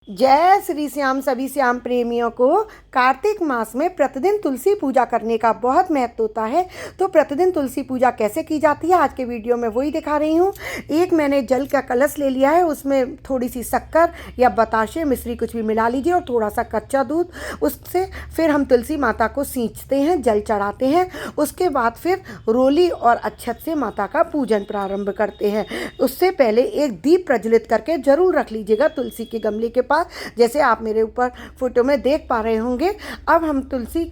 जय श्री श्याम। सभी श्याम प्रेमियों को कार्तिक मास में प्रतिदिन तुलसी पूजा करने का बहुत महत्व होता है। तो प्रतिदिन तुलसी पूजा कैसे की जाती है आज के वीडियो में वही दिखा रही हूँ। एक मैंने जल का कलश ले लिया है, उसमें थोड़ी सी शक्कर या बताशे मिश्री कुछ भी मिला लीजिए और थोड़ा सा कच्चा दूध। उससे फिर हम तुलसी माता को सींचते हैं, जल चढ़ाते हैं। उसके बाद फिर रोली और अक्षत से माता का पूजन प्रारंभ करते हैं। उससे पहले एक दीप प्रज्वलित करके जरूर रख लीजिएगा तुलसी के गमले के पास, जैसे आप मेरे ऊपर फोटो में देख पा रहे होंगे। अब हम तुलसी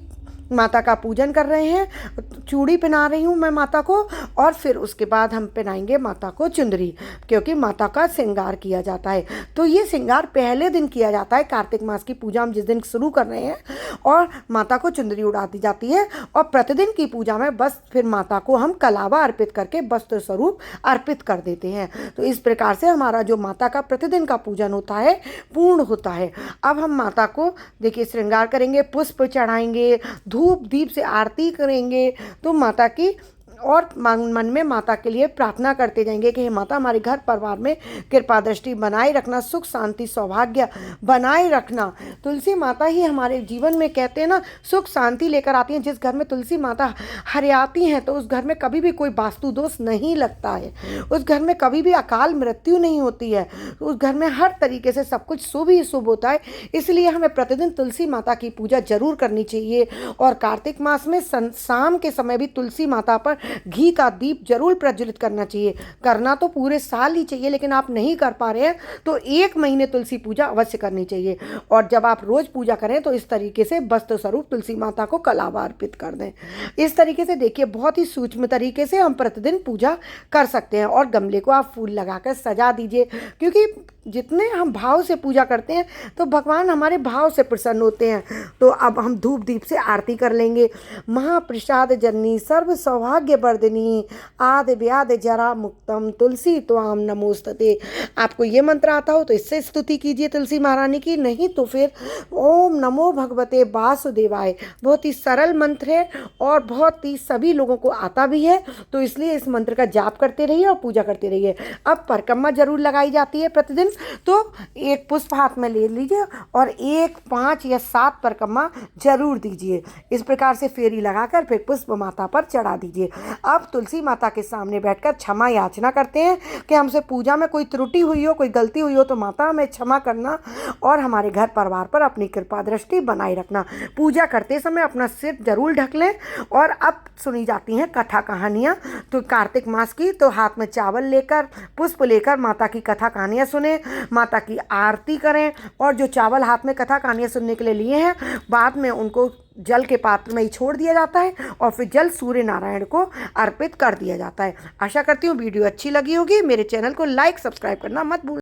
माता का पूजन कर रहे हैं। चूड़ी पहना रही हूँ मैं माता को, और फिर उसके बाद हम पहनाएंगे माता को चुंदरी, क्योंकि माता का श्रृंगार किया जाता है। तो ये श्रृंगार पहले दिन किया जाता है। कार्तिक मास की पूजा हम जिस दिन शुरू कर रहे हैं, और माता को चुंदरी उड़ा दी जाती है। और प्रतिदिन की पूजा में बस फिर माता को हम कलावा अर्पित करके वस्त्र स्वरूप अर्पित कर देते हैं। तो इस प्रकार से हमारा जो माता का प्रतिदिन का पूजन होता है पूर्ण होता है। अब हम माता को देखिए श्रृंगार करेंगे, पुष्प चढ़ाएंगे, धूप दीप से आरती करेंगे। तो माता की और मन में माता के लिए प्रार्थना करते जाएंगे कि हे माता, हमारे घर परिवार में कृपा दृष्टि बनाए रखना, सुख शांति सौभाग्य बनाए रखना। तुलसी माता ही हमारे जीवन में कहते हैं ना, सुख शांति लेकर आती हैं। जिस घर में तुलसी माता हरियाती हैं तो उस घर में कभी भी कोई वास्तु दोष नहीं लगता है, उस घर में कभी भी अकाल मृत्यु नहीं होती है, उस घर में हर तरीके से सब कुछ शुभ ही शुभ होता है। इसलिए हमें प्रतिदिन तुलसी माता की पूजा जरूर करनी चाहिए। और कार्तिक मास में शाम के समय भी तुलसी माता पर घी का दीप जरूर प्रज्वलित करना चाहिए। करना तो पूरे साल ही चाहिए, लेकिन आप नहीं कर पा रहे हैं तो 1 महीने तुलसी पूजा अवश्य करनी चाहिए। और जब आप रोज पूजा करें तो इस तरीके से वस्त्र स्वरूप तुलसी माता को कलावा अर्पित कर दें। इस तरीके से देखिए बहुत ही सूक्ष्म तरीके से हम प्रतिदिन पूजा कर सकते हैं। और गमले को आप फूल लगाकर सजा दीजिए, क्योंकि जितने हम भाव से पूजा करते हैं तो भगवान हमारे भाव से प्रसन्न होते हैं। तो अब हम धूप दीप से आरती कर लेंगे। महाप्रसाद जननी सर्व सौभाग्य वर्धिनी आदि व्याध जरा मुक्तम तुलसी त्वाम नमोस्तते। आपको ये मंत्र आता हो तो इससे स्तुति कीजिए तुलसी महारानी की, नहीं तो फिर ओम नमो भगवते वासुदेवाय। बहुत ही सरल मंत्र है और बहुत ही सभी लोगों को आता भी है, तो इसलिए इस मंत्र का जाप करते रहिए और पूजा करते रहिए। अब परिक्रमा जरूर लगाई जाती है प्रतिदिन, तो एक पुष्प हाथ में ले लीजिए और 1, 5 या 7 परिक्रमा जरूर दीजिए। इस प्रकार से फेरी लगाकर फिर पुष्प माता पर चढ़ा दीजिए। अब तुलसी माता के सामने बैठकर क्षमा याचना करते हैं कि हमसे पूजा में कोई त्रुटि हुई हो, कोई गलती हुई हो तो माता हमें क्षमा करना और हमारे घर परिवार पर अपनी कृपा दृष्टि बनाए रखना। पूजा करते समय अपना सिर जरूर ढक लें। और अब सुनी जाती हैं कथा कहानियाँ तो कार्तिक मास की, तो हाथ में चावल लेकर पुष्प लेकर माता की कथा कहानियाँ सुने, माता की आरती करें। और जो चावल हाथ में कथा कहानियाँ सुनने के लिए लिए हैं, बाद में उनको जल के पात्र में ही छोड़ दिया जाता है और फिर जल सूर्य नारायण को अर्पित कर दिया जाता है। आशा करती हूँ वीडियो अच्छी लगी होगी। मेरे चैनल को लाइक सब्सक्राइब करना मत भूलना।